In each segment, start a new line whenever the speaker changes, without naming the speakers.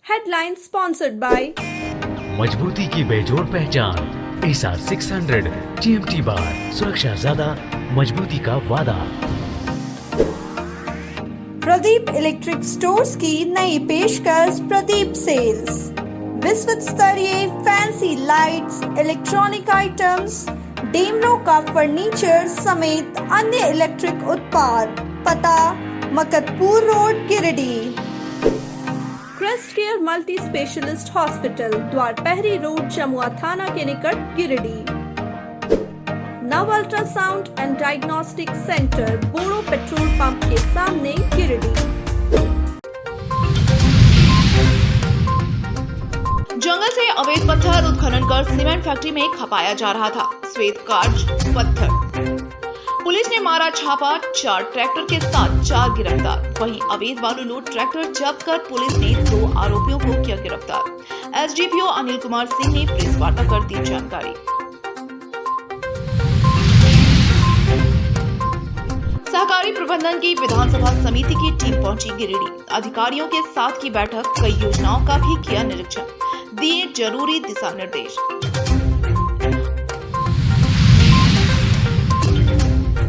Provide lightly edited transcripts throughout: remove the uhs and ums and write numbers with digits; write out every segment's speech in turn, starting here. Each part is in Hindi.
Headline sponsored by
मजबूती की बेजोड़ पहचान ASR 600 GMT बार, सुरक्षा ज्यादा, मजबूती का वादा।
प्रदीप इलेक्ट्रिक स्टोर्स की नई पेशकश प्रदीप सेल्स। विश्व स्तरीय फैंसी लाइट्स, इलेक्ट्रॉनिक आइटम्स, डेमरो का फर्नीचर समेत अन्य इलेक्ट्रिक उत्पाद। पता Makatpur road, Giridih. Crest Care multi specialist hospital, Dwarpahari road, Jamua थाना के निकट, Giridih. Nav ultrasound and diagnostic centre, Boro petrol pump के सामने, गिरिडीह।
जंगल से अवैध पत्थर उत्खनन कर सीमेंट फैक्ट्री में खपाया जा रहा था श्वेत कार्ज पत्थर। पुलिस ने मारा छापा, 4 ट्रैक्टर के साथ 4 गिरफ्तार। वहीं अवैध बालू लोड ट्रैक्टर जब्त कर पुलिस ने 2 आरोपियों को किया गिरफ्तार। एसडीपीओ अनिल कुमार सिंह ने प्रेस वार्ता कर दी जानकारी। सहकारी प्रबंधन की विधानसभा समिति की टीम पहुंची गिरिडीह। अधिकारियों के साथ की बैठक, कई योजनाओं का भी किया निरीक्षण, दिए जरूरी दिशा निर्देश।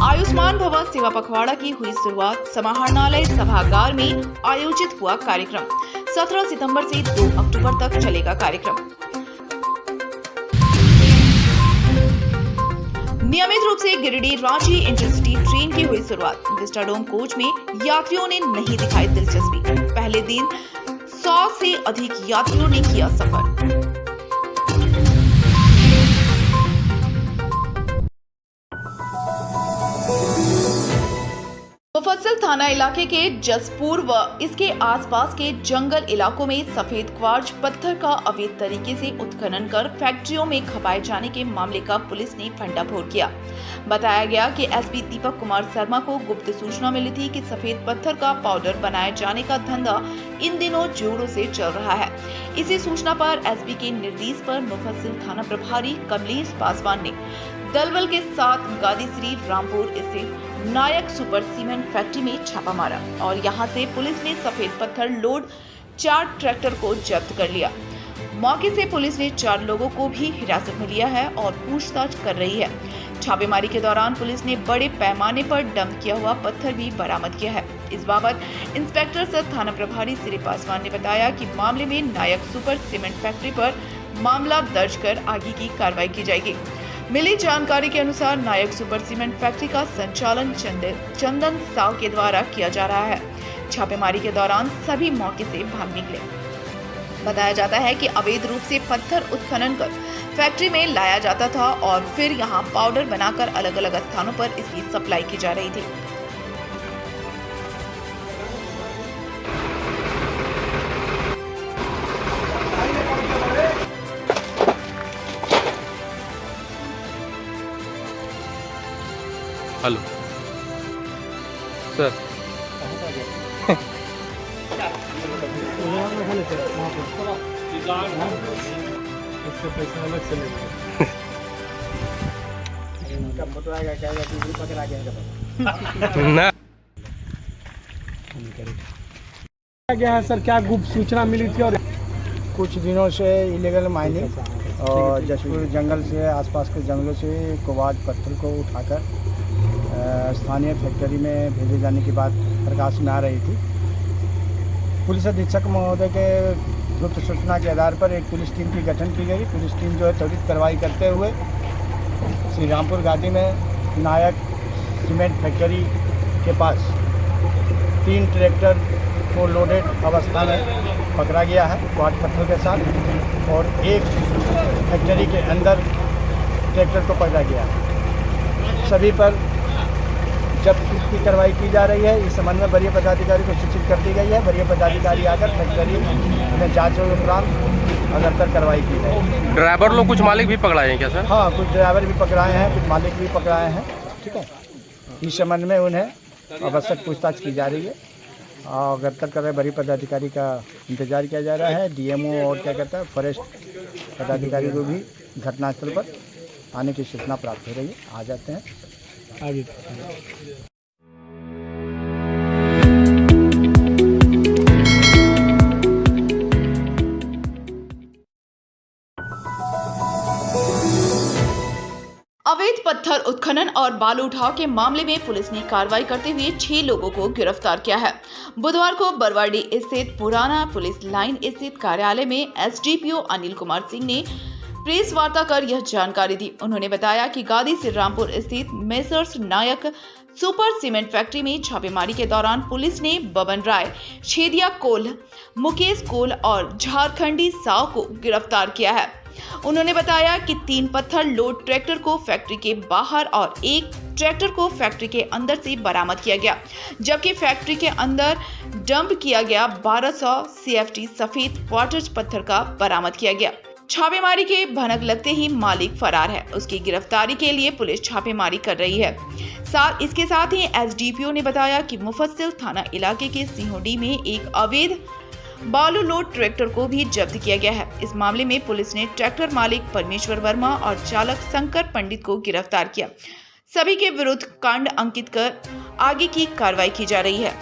आयुष्मान भव सेवा पखवाड़ा की हुई शुरुआत। समाहरणालय सभागार में आयोजित हुआ कार्यक्रम। 17 सितंबर से 2 अक्टूबर तक चलेगा कार्यक्रम। नियमित रूप से गिरिडीह रांची इंटरसिटी ट्रेन की हुई शुरुआत। विस्टाडोम कोच में यात्रियों ने नहीं दिखाई दिलचस्पी। पहले दिन 100 से अधिक यात्रियों ने किया सफर। मुफस्सिल थाना इलाके के जसपुर व इसके आसपास के जंगल इलाकों में सफेद क्वार्ज पत्थर का अवैध तरीके से उत्खनन कर फैक्ट्रियों में खपाए जाने के मामले का पुलिस ने भंडाफोड़ किया। बताया गया कि एसपी दीपक कुमार शर्मा को गुप्त सूचना मिली थी कि सफेद पत्थर का पाउडर बनाए जाने का धंधा इन दिनों जोरों से चल रहा है। इसी सूचना पर एसपी के निर्देश पर मुफस्सिल थाना प्रभारी कमलेश पासवान ने दलबल के साथ गादीश्री रामपुर स्थित नायक सुपर सीमेंट फैक्ट्री में छापा मारा और यहां से पुलिस ने सफेद पत्थर लोड 4 ट्रैक्टर को जब्त कर लिया। मौके से पुलिस ने 4 लोगों को भी हिरासत में लिया है और पूछताछ कर रही है। छापेमारी के दौरान पुलिस ने बड़े पैमाने पर डंप किया हुआ पत्थर भी बरामद किया है। इस बाबत इंस्पेक्टर सह थाना प्रभारी श्री पासवान ने बताया कि मामले में नायक सुपर सीमेंट फैक्ट्री पर मामला दर्ज कर आगे की कार्रवाई की जाएगी। मिली जानकारी के अनुसार नायक सुपर सीमेंट फैक्ट्री का संचालन चंदन साव के द्वारा किया जा रहा है। छापेमारी के दौरान सभी मौके से भाग निकले। बताया जाता है कि अवैध रूप से पत्थर उत्खनन कर फैक्ट्री में लाया जाता था और फिर यहां पाउडर बनाकर अलग अलग स्थानों पर इसकी सप्लाई की जा रही थी।
हेलो सर,
इसका पैसा अलग से लेंगे। इनका फोटो आएगा, कहेगा कि ग्रुप पकड़ा गया
ना
गया है। सर, क्या गुप्त सूचना मिली थी? और कुछ दिनों से इलीगल माइनिंग और जसपुर जंगल से आसपास के जंगलों से क्वार्ज पत्थर को उठाकर स्थानीय फैक्ट्री में भेजे जाने की बात प्रकाश में आ रही थी। पुलिस अधीक्षक महोदय के गुप्त सूचना के आधार पर एक पुलिस टीम की गठन की गई। पुलिस टीम जो है त्वरित कार्रवाई करते हुए श्री रामपुर घाटी में नायक सीमेंट फैक्ट्री के पास 3 ट्रैक्टर को लोडेड अवस्था में पकड़ा गया है क्वार्ज पत्थर के साथ, और एक फैक्ट्री के अंदर ट्रैक्टर को पकड़ा गया है। सभी पर जब्त की कार्रवाई की जा रही है। इस संबंध में वरीय पदाधिकारी को सूचित कर दी गई है। वरीय पदाधिकारी आकर फैक्ट्री में जांच के उपरांत अगर कार्रवाई की जाएगी।
ड्राइवर लोग कुछ मालिक भी पकड़ाए हैं क्या सर?
हाँ, कुछ ड्राइवर भी पकड़ाए हैं, कुछ मालिक भी पकड़ाए हैं। ठीक है, इस संबंध में उन्हें आवश्यक पूछताछ की जा रही है और गिरफ्तार कर रहे वरीय पदाधिकारी का इंतजार किया जा रहा है। डीएमओ और क्या कहता है फॉरेस्ट पदाधिकारी को भी घटनास्थल पर आने की सूचना प्राप्त हो रही है। आ जाते हैं आगे।
अवैध पत्थर उत्खनन और बालू उठाव के मामले में पुलिस ने कार्रवाई करते हुए 6 लोगों को गिरफ्तार किया है। बुधवार को बरवाडी स्थित पुराना पुलिस लाइन स्थित कार्यालय में एसडीपीओ अनिल कुमार सिंह ने प्रेस वार्ता कर यह जानकारी दी। उन्होंने बताया कि गादी श्री रामपुर स्थित मेसर्स नायक सुपर सीमेंट फैक्ट्री में छापेमारी के दौरान पुलिस ने बबन राय, छेदिया कोल, मुकेश कोल और झारखंडी साव को गिरफ्तार किया है। उन्होंने बताया कि 3 पत्थर लोड ट्रैक्टर को फैक्ट्री के बाहर और 1 ट्रैक्टर को फैक्ट्री के अंदर से बरामद किया गया, जबकि फैक्ट्री के अंदर डंप किया गया 1200 CFT सफेद क्वार्टज पत्थर का बरामद किया गया। छापेमारी के भनक लगते ही मालिक फरार है। उसकी गिरफ्तारी के लिए पुलिस छापेमारी कर रही है। इसके साथ ही एसडीपीओ ने बताया कि मुफस्सिल थाना इलाके के सिंहोडी में एक अवैध बालू लोड ट्रैक्टर को भी जब्त किया गया है। इस मामले में पुलिस ने ट्रैक्टर मालिक परमेश्वर वर्मा और चालक शंकर पंडित को गिरफ्तार किया। सभी के विरुद्ध कांड अंकित कर आगे की कार्रवाई की जा रही है।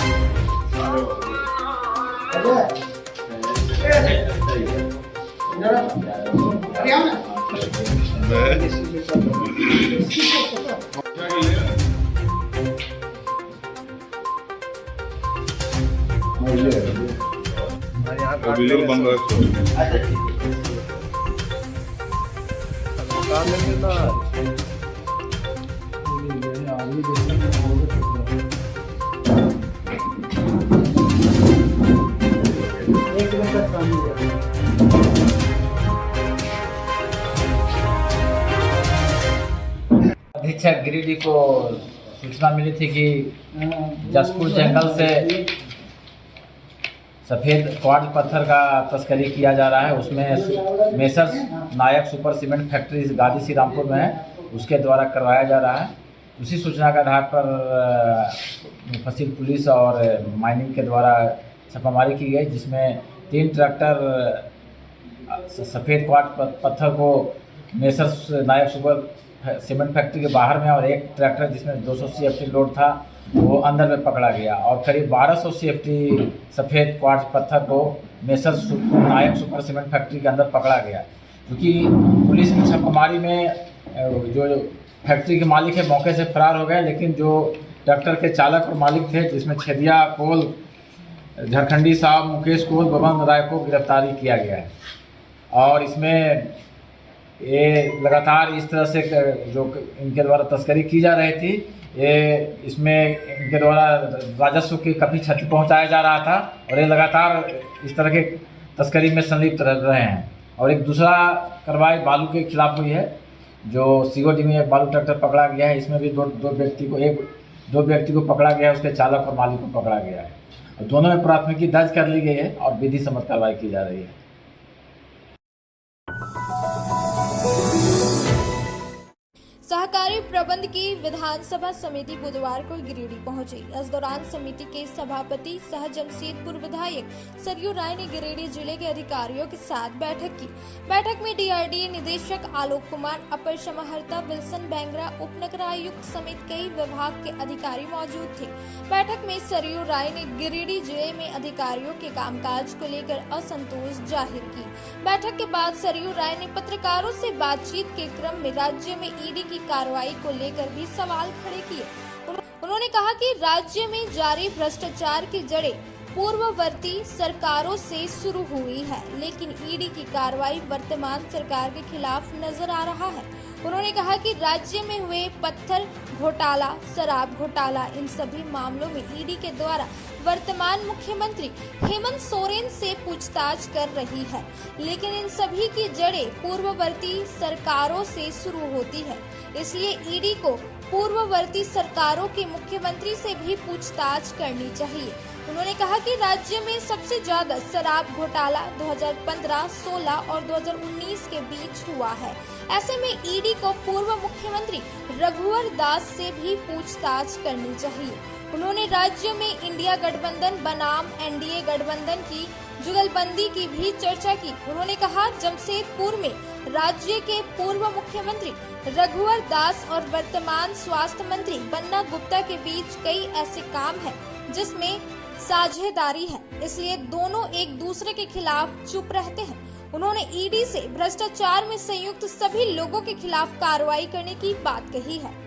बिल्कुल बंद रखो।
अधीक्षक गिरिडीह को सूचना मिली थी कि जसपुर जंगल से सफ़ेद क्वार्ट्ज पत्थर का तस्करी किया जा रहा है। उसमें मेसर्स नायक सुपर सीमेंट फैक्ट्री गादी श्री रामपुर में है, उसके द्वारा करवाया जा रहा है। उसी सूचना के आधार पर मुफस्सिल पुलिस और माइनिंग के द्वारा छापामारी की गई, जिसमें 3 ट्रैक्टर सफ़ेद क्वार्ट्ज पत्थर को मेसर्स नायक सुपर सीमेंट फैक्ट्री के बाहर में और 1 ट्रैक्टर जिसमें 200 CFT लोड था वो अंदर में पकड़ा गया और करीब 1200 CFT सफ़ेद क्वार्ट्ज पत्थर को मेसर्स नायक सुपर सीमेंट फैक्ट्री के अंदर पकड़ा गया। क्योंकि पुलिस की छापेमारी में जो फैक्ट्री के मालिक है मौके से फरार हो गए, लेकिन जो ट्रैक्टर के चालक और मालिक थे जिसमें छेदिया कोल, झारखंडी साहब, मुकेश कोल, बबन राय को गिरफ्तारी किया गया है। और इसमें ये लगातार इस तरह से जो इनके द्वारा तस्करी की जा रही थी, ये इसमें इनके द्वारा राजस्व की काफ़ी क्षति पहुंचाया जा रहा था और ये लगातार इस तरह के तस्करी में संलिप्त रह रहे हैं। और एक दूसरा कार्रवाई बालू के खिलाफ हुई है, जो सीओडी में एक बालू ट्रैक्टर पकड़ा गया है। इसमें भी दो व्यक्ति को पकड़ा गया है, उसके चालक और मालिक को पकड़ा गया है। और दोनों में प्राथमिकी दर्ज कर ली गई है और विधि सम्मत कार्रवाई की जा रही है।
सहकारी प्रबंध की विधानसभा समिति बुधवार को गिरिडीह पहुंची। इस दौरान समिति के सभापति सह जमशेदपुर विधायक सरयू राय ने गिरिडीह जिले के अधिकारियों के साथ बैठक की। बैठक में डीआरडीए निदेशक आलोक कुमार, अपर समाहर्ता विल्सन बैंगरा, उप नगर आयुक्त समेत कई विभाग के अधिकारी मौजूद थे। बैठक में सरयू राय ने गिरिडीह जिले में अधिकारियों के कामकाज को लेकर असंतोष जाहिर की। बैठक के बाद सरयू राय ने पत्रकारों से बातचीत के क्रम में राज्य में ईडी की कार्रवाई को लेकर भी सवाल खड़े किए। उन्होंने कहा कि राज्य में जारी भ्रष्टाचार की जड़ें पूर्ववर्ती सरकारों से शुरू हुई है, लेकिन ईडी की कार्रवाई वर्तमान सरकार के खिलाफ नजर आ रहा है। उन्होंने कहा कि राज्य में हुए पत्थर घोटाला, शराब घोटाला, इन सभी मामलों में ईडी के द्वारा वर्तमान मुख्यमंत्री हेमंत सोरेन से पूछताछ कर रही है, लेकिन इन सभी की जड़ें पूर्ववर्ती सरकारों से शुरू होती है। इसलिए ईडी को पूर्ववर्ती सरकारों के मुख्यमंत्री से भी पूछताछ करनी चाहिए। उन्होंने कहा कि राज्य में सबसे ज्यादा शराब घोटाला 2015, 16 और 2019 के बीच हुआ है। ऐसे में ईडी को पूर्व मुख्यमंत्री रघुवर दास से भी पूछताछ करनी चाहिए। उन्होंने राज्य में इंडिया गठबंधन बनाम एनडीए गठबंधन की जुगलबंदी की भी चर्चा की। उन्होंने कहा जमशेदपुर में राज्य के पूर्व मुख्यमंत्री रघुवर दास और वर्तमान स्वास्थ्य मंत्री बन्ना गुप्ता के बीच कई ऐसे काम हैं जिसमें साझेदारी है, इसलिए दोनों एक दूसरे के खिलाफ चुप रहते हैं। उन्होंने ईडी से भ्रष्टाचार में संयुक्त सभी लोगों के खिलाफ कार्रवाई करने की बात कही है।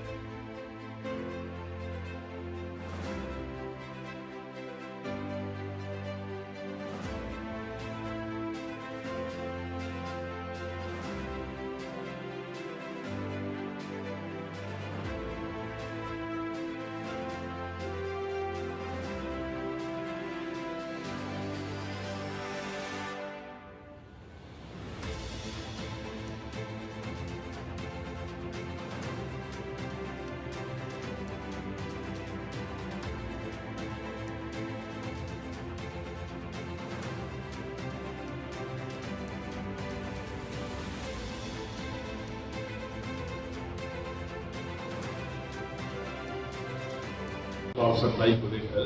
पावर सप्लाई को लेकर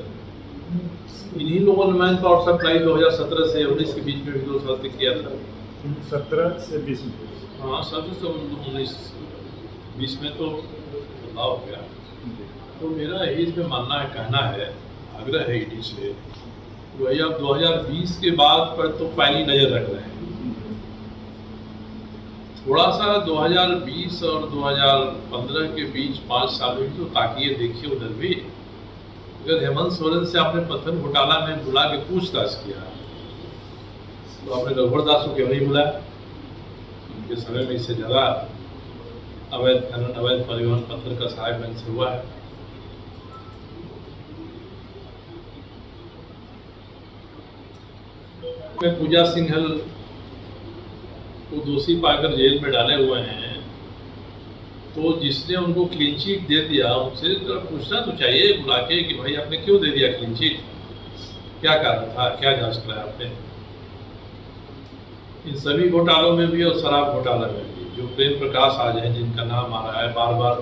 इन्हीं लोगों ने मैंने पावर सप्लाई 2017 से 19 के बीच में भी 2 साल तक किया था।
17 से 20 में,
हाँ 17 से 19 20 में तो बदलाव हो गया। तो मेरा यही इसमें मानना है, कहना है, आग्रह है ईडी से, वही अब 2020 के बाद पर तो पैनी नज़र रख रहे हैं। थोड़ा सा 2020 और 2015 के बीच 5 साल में भी तो ताकिए देखिए उधर भी। अगर हेमंत सोरेन से आपने पत्थर घोटाला में बुला के पूछताछ किया तो आपने रघुवर दास को क्यों नहीं बुलाया? उनके समय में इससे ज़्यादा अवैध खनन, अवैध परिवहन पत्थर का साहेबगंज से हुआ है। पूजा सिंघल को दोषी पाकर जेल में डाले हुए हैं, तो जिसने उनको क्लीन चिट दे दिया उनसे तो पूछना तो चाहिए बुला के कि भाई आपने क्यों दे दिया क्लीन चिट, क्या कारण था, क्या जांच कराया आपने? इन सभी घोटालों में भी और शराब घोटाला में भी जो प्रेम प्रकाश आज हैं, जिनका नाम आ रहा है, बार बार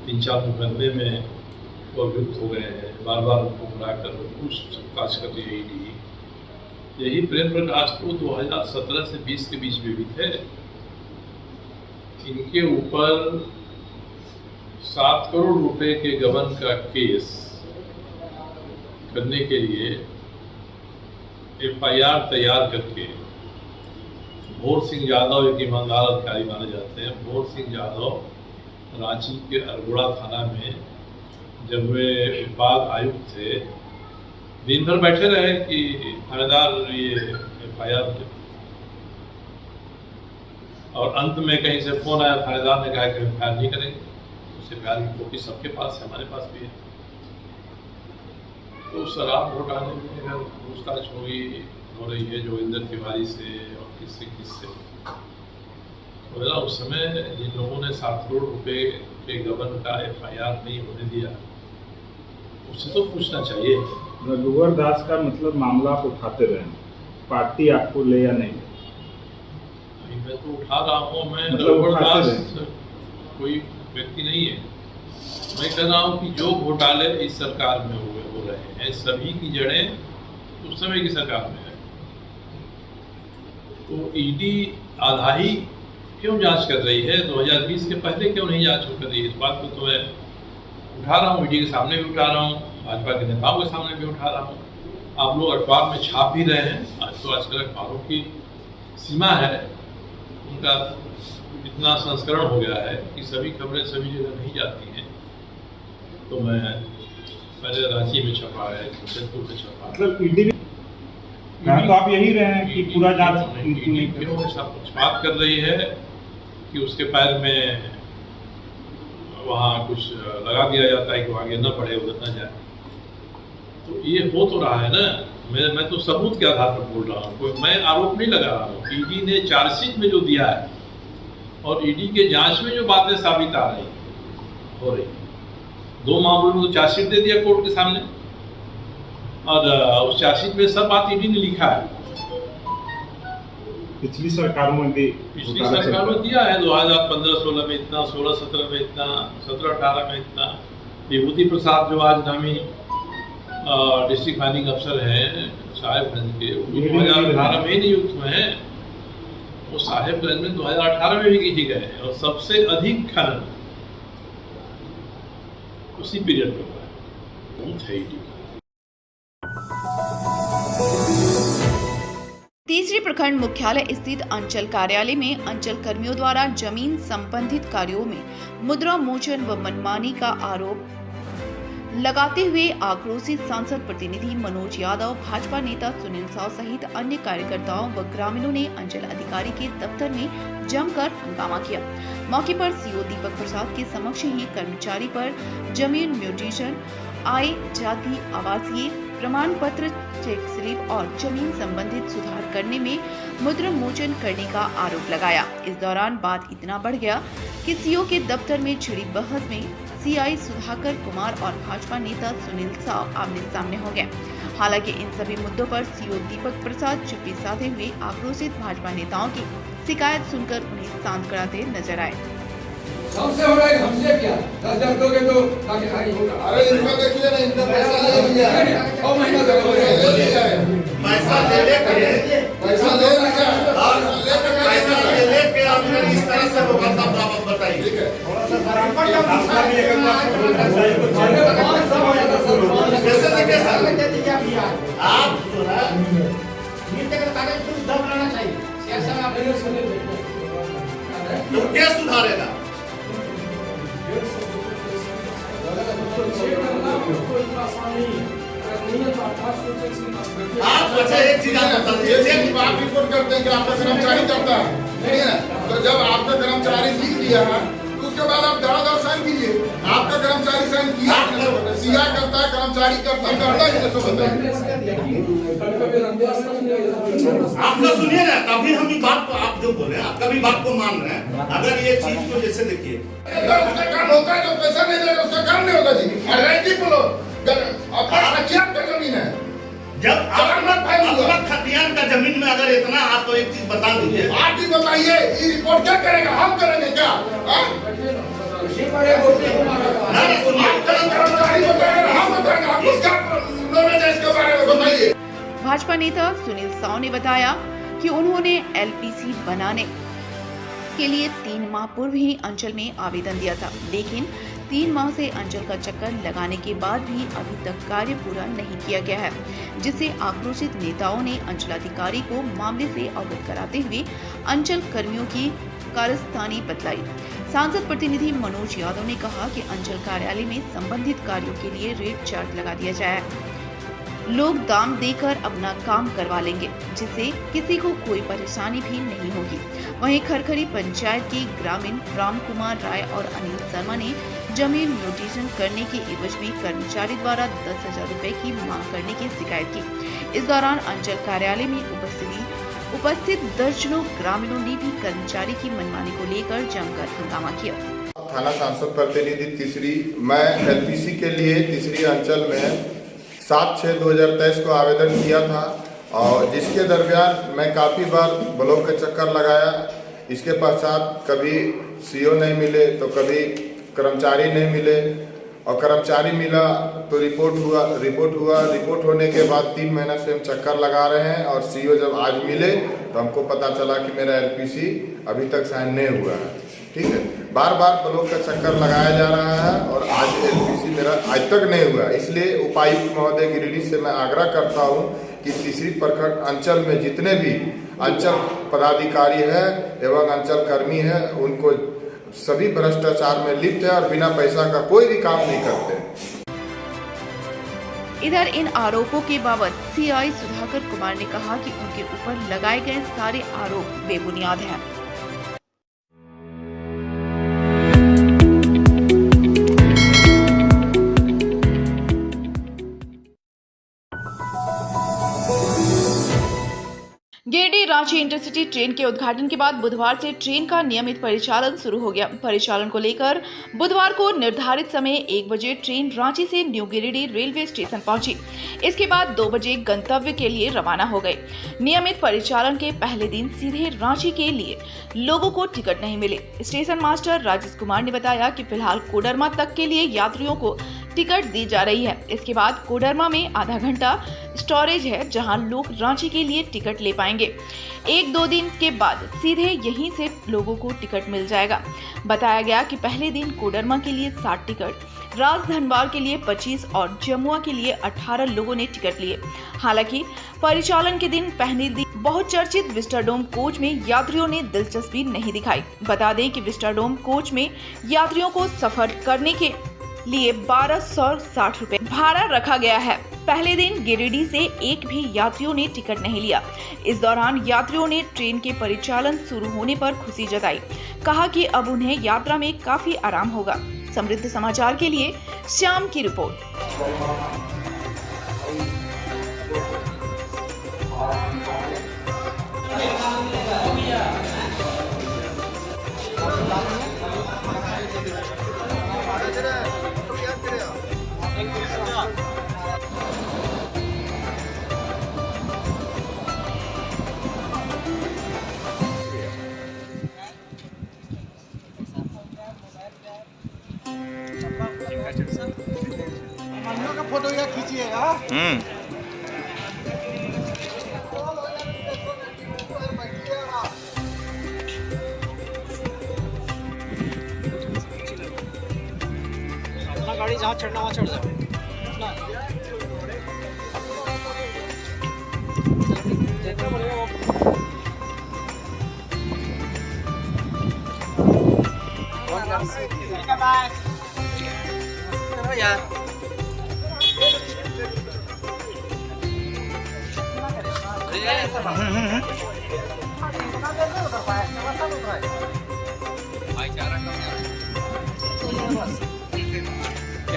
3-4 मुकदमे में वो अभियुक्त हो गए हैं, बार बार उनको बुलाकर पूछताछ कर रही है ईडी। यही प्रेम प्रकाश को 2017 से 20 के बीच में भी थे। इनके ऊपर 7 करोड़ रुपए के गबन का केस करने के लिए FIR तैयार करके भोर सिंह यादव एक ईमानदार अधिकारी माने जाते हैं। भोर सिंह यादव रांची के अरगोड़ा थाना में जब वे उत्पाद आयुक्त थे, दिन भर बैठे रहे कि थानेदार ये FIR, और अंत में कहीं से फोन आया, थानेदार ने कहा कि FIR नहीं करेंगे। उस FIR की कॉपी सबके पास है, हमारे पास भी है। तो शराब घोटाले में अगर पूछताछ हो रही है जोगिंदर तिवारी से और किससे, तो उस समय जिन लोगों ने 7 करोड़ रुपए के गबन का FIR नहीं होने दिया, उससे तो पूछना चाहिए।
रघुवर दास का मतलब मामला आप उठाते रहे, पार्टी आपको ले या नहीं?
मैं तो उठा रहा हूँ, मैं
मतलब
रघुवर दास कोई व्यक्ति नहीं है। मैं कह रहा हूँ कि जो घोटाले इस सरकार में हो रहे हैं, सभी की जड़ें उस समय की सरकार में है। तो ईडी आधा ही क्यों जांच कर रही है? 2020 के पहले क्यों नहीं जांच कर रही है? इस बात को तो मैं उठा रहा हूँ, ईडी के सामने भी उठा रहा हूँ, भाजपा के नेताओं के सामने भी उठा रहा हूँ। आप लोग अखबार में छाप भी रहे हैं। आज तो आजकल अखबारों की सीमा है, उनका इतना संस्करण हो गया है कि सभी खबरें सभी जगह नहीं जाती हैं। तो मैं पहले रांची में छपा है, जमशेदपुर में छपा है।
मतलब ईडी तो आप यही रहे हैं कि पूरा जांच
क्यों सब कुछ बात कर रही है कि उसके पैर में वहाँ कुछ लगा दिया जाता है कि वो आगे न बढ़े, उधर न जाए। तो ये हो तो रहा है ना। मैं तो सबूत के आधार पर बोल रहा हूँ, कोई मैं आरोप नहीं लगा रहा हूँ। ईडी ने चार्जशीट में जो दिया है और ईडी के जांच में जो बातें साबित आ रही हो रही, 2 मामलों में तो चार्जशीट दे दिया कोर्ट के सामने, और उस चार्जशीट में सब बात ईडी ने लिखा है।
पिछली सरकारों में भी,
पिछली सरकार में दिया है 2015-16 में इतना, 16-17 में इतना, 17-18 में इतना। विभूति प्रसाद जो आज नामी डिस्ट्रिक्ट प्लानिंग अफसर हैं साहेबगंज के, वो 2018 में ही नियुक्त हुए हैं। वो साहेबगंज में 2018 में भी गए हैं और सबसे अधिक खनन उसी पीरियड में हुआ है।
तीसरी प्रखंड मुख्यालय स्थित अंचल कार्यालय में अंचल कर्मियों द्वारा जमीन संबंधित कार्यों में मुद्रा मोचन व मनमानी का आरोप लगाते हुए आक्रोशित सांसद प्रतिनिधि मनोज यादव, भाजपा नेता सुनील साव सहित अन्य कार्यकर्ताओं व ग्रामीणों ने अंचल अधिकारी के दफ्तर में जमकर हंगामा किया। मौके पर सीओ दीपक प्रसाद के समक्ष ही कर्मचारी पर जमीन म्यूटेशन, आय, जाति, आवासीय प्रमाण पत्र, चेक स्लिप और जमीन संबंधित सुधार करने में मुद्रा मोचन करने का आरोप लगाया। इस दौरान बात इतना बढ़ गया कि सीओ के दफ्तर में छिड़ी बहस में सीआई सुधाकर कुमार और भाजपा नेता सुनील साव आमने सामने हो गए। हालांकि इन सभी मुद्दों पर सीओ दीपक प्रसाद चुप्पी साधे हुए आक्रोशित भाजपा नेताओं की शिकायत सुनकर उन्हें शांत कराते नजर आए।
हमसे हो रहा है, हमसे क्या 10,000 दोगे तो बाकी खाली होगा।
अरे इनका देखिए ना, इनका पैसा ले लिया है,
6 महीना तक हो गया,
ले लिया है, पैसा ले लेके पैसा ले लिया, पैसा ले लेके आपने इस तरह से वो करता प्राप्त बताइए। ठीक है, कैसे देखिए सर, आप जो है नीति का कागज कुछ दब लाना चाहिए।
सियासत आप लोग सुने
तो क्या सुधारेगा? आप अच्छा एक चीज आप रिपोर्ट करते हैं कि आपका कर्मचारी करता है, नहीं है? तो जब आपका कर्मचारी लिख दिया है तो उसके बाद आप दावा साइन कीजिए। आपका कर्मचारी साइन किया, सीआ करता है, कर्मचारी करता है, आप तो सुनिए ना, तभी हम ये बात को आप जो बोले आप कभी बात को मान रहे हैं। अगर ये चीज को जैसे देखिए, उसका काम होता है, जो पैसा नहीं देगा उसका काम नहीं होता जी। रैंकिंग बोलो, का जमीन है, जब अपना खतियान का जमीन में अगर इतना, आप तो एक चीज बता दीजिए। आप ही बताइए, ये रिपोर्ट क्या करेगा? हम करेंगे क्या?
भाजपा नेता सुनील साव ने बताया कि उन्होंने एलपीसी बनाने के लिए 3 माह पूर्व ही अंचल में आवेदन दिया था, लेकिन 3 माह से अंचल का चक्कर लगाने के बाद भी अभी तक कार्य पूरा नहीं किया गया है, जिससे आक्रोशित नेताओं ने अंचलाधिकारी को मामले से अवगत कराते हुए अंचल कर्मियों की कारस्तानी बतलाई। सांसद प्रतिनिधि मनोज यादव ने कहा कि अंचल कार्यालय में संबंधित कार्यों के लिए रेट चार्ट लगा दिया जाए, लोग दाम देकर अपना काम करवा लेंगे, जिससे किसी को कोई परेशानी भी नहीं होगी। वहीं खरखरी पंचायत के ग्रामीण राम कुमार राय और अनिल शर्मा ने जमीन म्यूटेशन करने के एवज में कर्मचारी द्वारा 10,000 रुपए की मांग करने की शिकायत की। इस दौरान अंचल कार्यालय में उपस्थित दर्जनों ग्रामीणों ने भी कर्मचारी की मनमानी को लेकर जमकर हंगामा किया।
थाना सांसद प्रतिनिधि तीसरी, मैं एलपीसी के लिए तीसरी अंचल में 7/6/2023 को आवेदन किया था और जिसके दरमियान मैं काफ़ी बार ब्लॉक के चक्कर लगाया। इसके पश्चात कभी सीओ नहीं मिले तो कभी कर्मचारी नहीं मिले, और कर्मचारी मिला तो रिपोर्ट होने के बाद 3 महीना से हम चक्कर लगा रहे हैं। और सीओ जब आज मिले तो हमको पता चला कि मेरा एलपीसी अभी तक साइन नहीं हुआ है। ठीक है, बार बार ब्लॉक का चक्कर लगाया जा रहा है और आज एलपीसी मेरा आज तक नहीं हुआ। इसलिए उपायुक्त महोदय गिरिडीह से मैं आग्रह करता हूं कि तीसरी प्रखंड अंचल में जितने भी अंचल पदाधिकारी हैं एवं अंचल कर्मी हैं, उनको सभी भ्रष्टाचार में लिप्त है और बिना पैसा का कोई भी काम नहीं करते।
इधर इन आरोपों के बाबत सीआई सुधाकर कुमार ने कहा कि उनके ऊपर लगाए गए सारे आरोप बेबुनियाद हैं। गिरिडीह रांची इंटरसिटी ट्रेन के उद्घाटन के बाद बुधवार से ट्रेन का नियमित परिचालन शुरू हो गया। परिचालन को लेकर बुधवार को निर्धारित समय 1 बजे ट्रेन रांची से न्यू गिरिडीह रेलवे स्टेशन पहुंची। इसके बाद 2 बजे गंतव्य के लिए रवाना हो गए। नियमित परिचालन के पहले दिन सीधे रांची के लिए लोगों को टिकट नहीं मिले। स्टेशन मास्टर राजेश कुमार ने बताया कि फिलहाल कोडरमा तक के लिए यात्रियों को टिकट दी जा रही है। इसके बाद कोडरमा में आधा घंटा स्टोरेज है, जहां लोग रांची के लिए टिकट ले पाएंगे। 1-2 दिन के बाद सीधे यहीं से लोगों को टिकट मिल जाएगा। बताया गया कि पहले दिन कोडरमा के लिए 60 टिकट, राजधनवार के लिए 25 और जमुआ के लिए 18 लोगों ने टिकट लिए। हालांकि परिचालन के दिन बहुचर्चित विस्टाडोम कोच में यात्रियों ने दिलचस्पी नहीं दिखाई। बता दें कि विस्टाडोम कोच में यात्रियों को सफर करने के लिए 1260 रुपए भाड़ा रखा गया है। पहले दिन गिरिडीह से एक भी यात्रियों ने टिकट नहीं लिया। इस दौरान यात्रियों ने ट्रेन के परिचालन शुरू होने पर खुशी जताई। कहा कि अब उन्हें यात्रा में काफी आराम होगा। समृद्ध समाचार के लिए श्याम की रिपोर्ट।
फोटो या खींचिएगा। अपना गाड़ी जहाँ चढ़ना वहाँ चढ़ जाओ। यार
क्या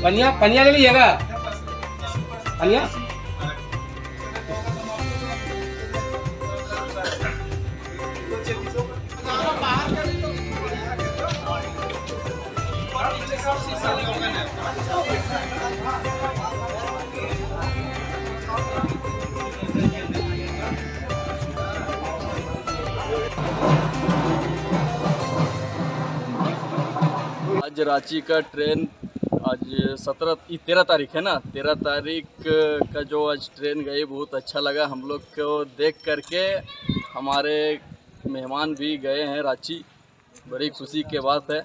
भैया
पनिया ले लीजिएगा। पनिया
आज रांची का ट्रेन आज 13 तारीख है ना, 13 तारीख का जो आज ट्रेन गई बहुत अच्छा लगा हम लोग को देख करके। हमारे मेहमान भी गए हैं रांची, बड़ी खुशी की बात है।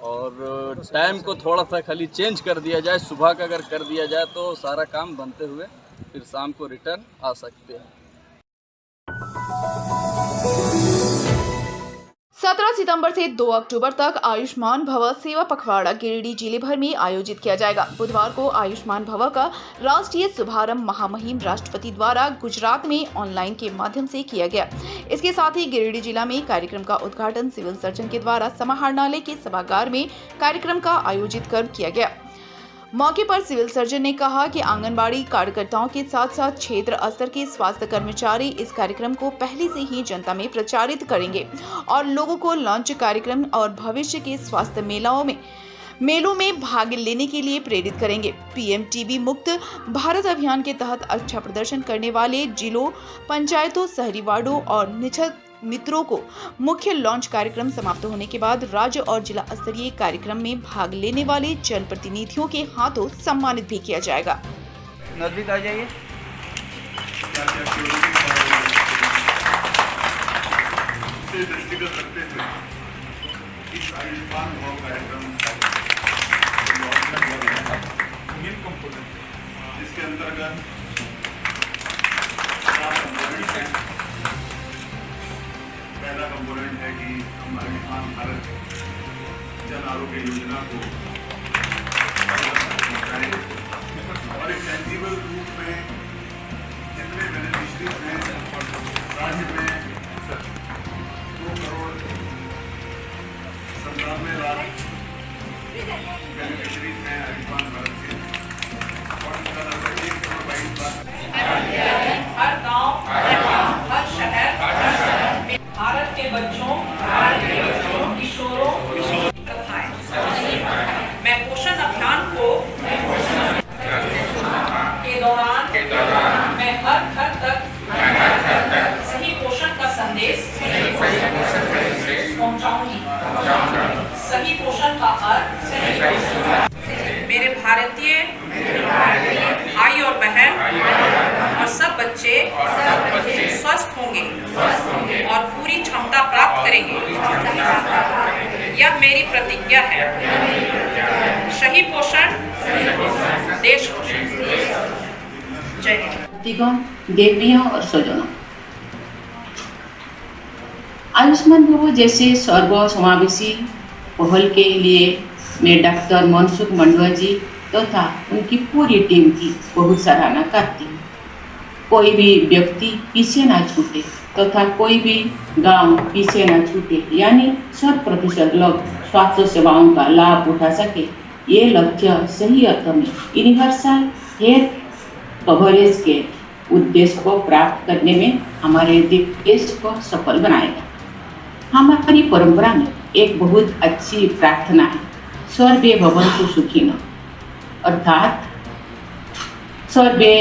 और टाइम को थोड़ा सा खाली चेंज कर दिया जाए, सुबह का अगर कर दिया जाए तो सारा काम बनते हुए फिर शाम को रिटर्न आ सकते हैं।
17 सितंबर से 2 अक्टूबर तक आयुष्मान भव सेवा पखवाड़ा गिरिडीह जिले भर में आयोजित किया जाएगा। बुधवार को आयुष्मान भव का राष्ट्रीय शुभारंभ महामहिम राष्ट्रपति द्वारा गुजरात में ऑनलाइन के माध्यम से किया गया। इसके साथ ही गिरिडीह जिला में कार्यक्रम का उद्घाटन सिविल सर्जन के द्वारा समाहरणालय के सभागार में कार्यक्रम का आयोजित कर किया गया। मौके पर सिविल सर्जन ने कहा कि आंगनबाड़ी कार्यकर्ताओं के साथ साथ क्षेत्र स्तर के स्वास्थ्य कर्मचारी इस कार्यक्रम को पहले से ही जनता में प्रचारित करेंगे और लोगों को लॉन्च कार्यक्रम और भविष्य के स्वास्थ्य मेलों में भाग लेने के लिए प्रेरित करेंगे। पीएम टीबी मुक्त भारत अभियान के तहत अच्छा प्रदर्शन करने वाले जिलों, पंचायतों, शहरी वार्डों और निश्चित मित्रों को मुख्य लॉन्च कार्यक्रम समाप्त होने के बाद राज्य और जिला स्तरीय कार्यक्रम में भाग लेने वाले जनप्रतिनिधियों के हाथों सम्मानित भी किया जाएगा।
नजदीक आ जाइए।
दृष्टिगत रखते हुए इस आयुष्मान भव कार्यक्रम मेन कंपोनेंट जिसके अंतर्गत पहला कंपोनेंट है कि हम आयुष्मान भारत जन आरोग्य योजना को और एक टेंजिबल रूप में जितने बेनिफिशरीज हैं राज्य में 2 करोड़ 97 लाख बेनिफिशरीज हैं आयुष्मान भारत के और इसका लगभग 1 करोड़ 22 लाख
हर गांव, हर शहर भारत के बच्चों, किशोरों मैं पोषण अभियान को के दौरान मैं का अर्थ मेरे भारतीय भाई और बहन और सब बच्चे स्वस्थ होंगे और पूरी क्षमता प्राप्त करेंगे, यह मेरी प्रतिज्ञा है। सही पोषण देश पोषण। जय हिंद।
देवियों और स्वजनों, आयुष्मान भव जैसे सर्वसमावेशी पहल के लिए मैं डॉक्टर मनसुख मंडवा जी तथा उनकी पूरी टीम की बहुत सराहना करती हूँ। कोई भी व्यक्ति पीछे ना छूटे तथा कोई भी गांव पीछे ना छूटे, यानी 100% लोग स्वास्थ्य सेवाओं का लाभ उठा सके, ये लक्ष्य सही अर्थ में यूनिवर्सल हेल्थ कवरेज के उद्देश्य को प्राप्त करने में हमारे देश को सफल बनाएगा। हमारी परंपरा में एक बहुत अच्छी प्रार्थना है, सर्वे भवन्तु सुखिनः, अर्थात सर्वे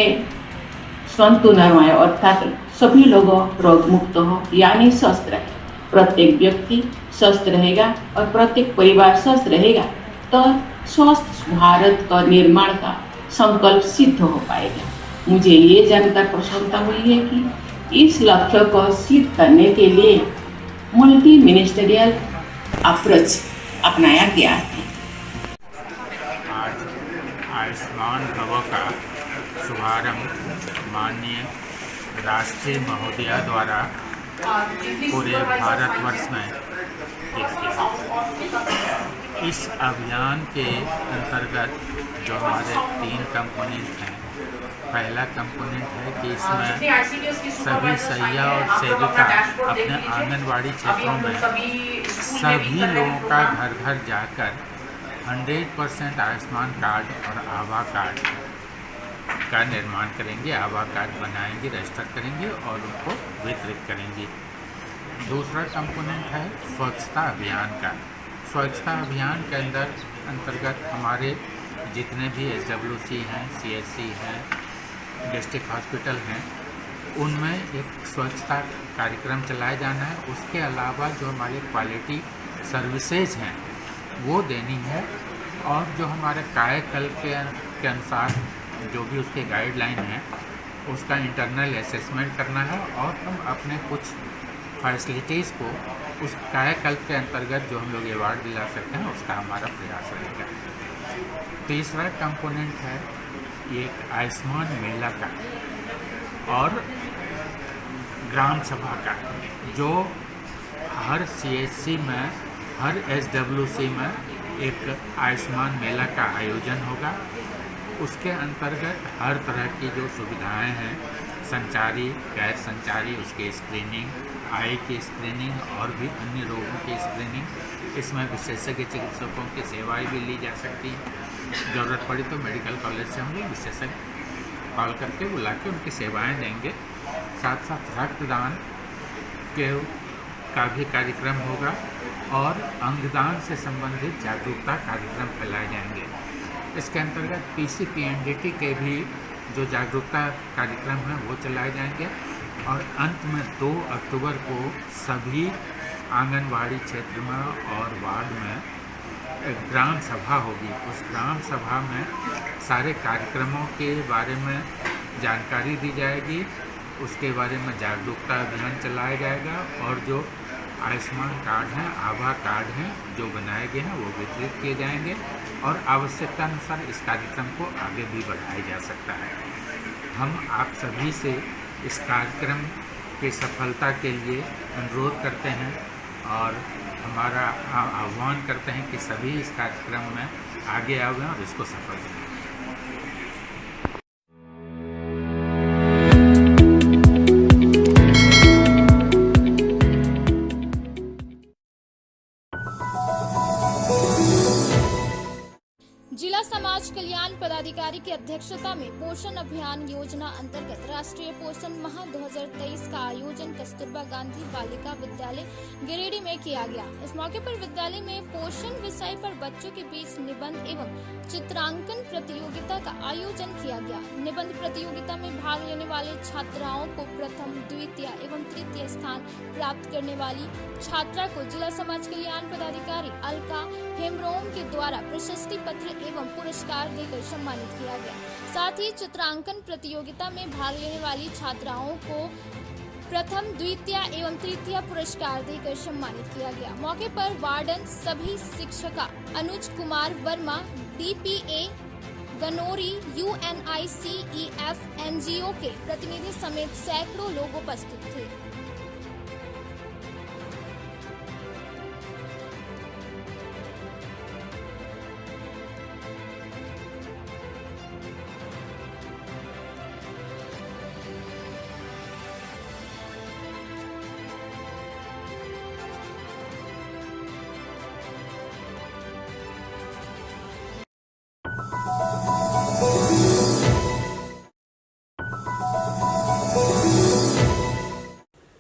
सन्तु निरामयाः, अर्थात सभी लोगों रोग मुक्त हो, यानी स्वस्थ रहे। प्रत्येक व्यक्ति स्वस्थ रहेगा और प्रत्येक परिवार स्वस्थ रहेगा तो स्वस्थ भारत का निर्माण का संकल्प सिद्ध हो पाएगा। मुझे ये जानकर प्रसन्नता हुई है कि इस लक्ष्य को सिद्ध करने के लिए मल्टी मिनिस्टरियल अप्रोच अपनाया गया है।
आज आयुष्मान भव का शुभारंभ माननीय राष्ट्रीय महोदया द्वारा पूरे भारतवर्ष में किया गया। इस अभियान के अंतर्गत जो हमारे 3 कंपोनेंट हैं, पहला कंपोनेंट है कि इसमें सभी सैया और सेविका अपने आंगनवाड़ी क्षेत्रों में सभी लोगों का घर घर जाकर 100% आयुष्मान कार्ड और आभा कार्ड का निर्माण करेंगे, आभा कार्ड बनाएंगे, रजिस्टर करेंगे और उनको वितरित करेंगे। दूसरा कंपोनेंट है स्वच्छता अभियान का। स्वच्छता अभियान के अंतर्गत हमारे जितने भी SWC हैं, CSC हैं, डिस्ट्रिक्ट हॉस्पिटल हैं, उनमें एक स्वच्छता कार्यक्रम चलाया जाना है। उसके अलावा जो हमारे क्वालिटी सर्विसेज हैं वो देनी है, और जो हमारे कायाकल्प के अनुसार जो भी उसके गाइडलाइन है उसका इंटरनल असेसमेंट करना है, और हम अपने कुछ फैसिलिटीज़ को उस कायाकल्प के अंतर्गत जो हम लोग अवार्ड दिला सकते हैं उसका हमारा प्रयास रहेगा। तीसरा कंपोनेंट है एक आयुष्मान मेला का और ग्राम सभा का, जो हर CSC में, हर SWC में एक आयुष्मान मेला का आयोजन होगा। उसके अंतर्गत हर तरह की जो सुविधाएं हैं, संचारी, गैर संचारी, उसकी स्क्रीनिंग, आई की स्क्रीनिंग और भी अन्य रोगों की स्क्रीनिंग, इसमें विशेषज्ञ चिकित्सकों की सेवाएं भी ली जा सकती हैं। ज़रूरत पड़ी तो मेडिकल कॉलेज से हम लोग विशेषज्ञ कॉल करके बुला के उनकी सेवाएं देंगे। साथ साथ रक्तदान का भी कार्यक्रम होगा और अंगदान से संबंधित जागरूकता कार्यक्रम फैलाए जाएंगे। इसके अंतर्गत PCPNDT के भी जो जागरूकता कार्यक्रम हैं वो चलाए जाएंगे, और अंत में 2 अक्टूबर को सभी आंगनवाड़ी क्षेत्र में और वार्ड में एक ग्राम सभा होगी। उस ग्राम सभा में सारे कार्यक्रमों के बारे में जानकारी दी जाएगी, उसके बारे में जागरूकता अभियान चलाया जाएगा, और जो आयुष्मान कार्ड हैं, आभा कार्ड हैं जो बनाए गए हैं वो वितरित किए जाएंगे, और आवश्यकता अनुसार इस कार्यक्रम को आगे भी बढ़ाया जा सकता है। हम आप सभी से इस कार्यक्रम की सफलता के लिए अनुरोध करते हैं और हमारा आह्वान करते हैं कि सभी इस कार्यक्रम में आगे आवें और इसको सफल करें।
जिला समाज कल्याण पदाधिकारी तिवारी की अध्यक्षता में पोषण अभियान योजना अंतर्गत राष्ट्रीय पोषण माह 2023 का आयोजन कस्तूरबा गांधी बालिका विद्यालय गिरिडीह में किया गया। इस मौके पर विद्यालय में पोषण विषय पर बच्चों के बीच निबंध एवं चित्रांकन प्रतियोगिता का आयोजन किया गया। निबंध प्रतियोगिता में भाग लेने वाले छात्राओं को प्रथम, द्वितीय एवं तृतीय स्थान प्राप्त करने वाली छात्रा को जिला समाज कल्याण पदाधिकारी अलका हेमरोम के द्वारा प्रशस्ति पत्र एवं पुरस्कार देकर सम्मानित किया गया। साथ ही चित्रांकन प्रतियोगिता में भाग लेने वाली छात्राओं को प्रथम, द्वितीय एवं तृतीय पुरस्कार देकर सम्मानित किया गया। मौके पर वार्डन सभी शिक्षिका Anuj Kumar Verma, DPA Ganori, UNICEF NGO के प्रतिनिधि समेत सैकड़ों लोग उपस्थित थे।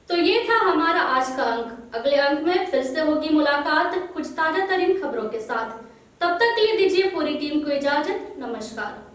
तो ये था हमारा आज का अंक। अगले अंक में फिर से होगी मुलाकात कुछ ताजा तरीन खबरों के साथ। तब तक के लिए दीजिए पूरी टीम को इजाजत। नमस्कार।